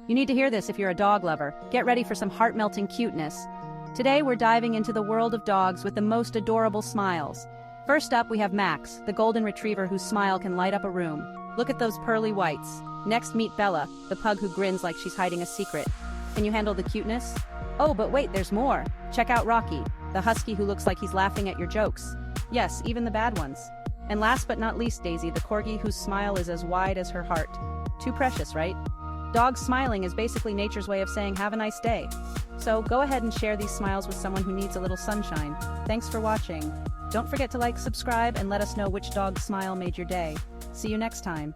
You need to hear this if you're a dog lover. Get ready for some heart-melting cuteness. Today we're diving into the world of dogs with the most adorable smiles. First up, we have Max, the golden retriever whose smile can light up a room. Look at those pearly whites. Next, meet Bella, the pug who grins like she's hiding a secret. Can you handle the cuteness? Oh, but wait, there's more. Check out Rocky, the husky who looks like he's laughing at your jokes. Yes, even the bad ones. And last but not least, Daisy, the corgi whose smile is as wide as her heart. Too precious, right? Dogs smiling is basically nature's way of saying have a nice day. So go ahead and share these smiles with someone who needs a little sunshine. Thanks for watching. Don't forget to like, subscribe, and let us know which dog's smile made your day. See you next time.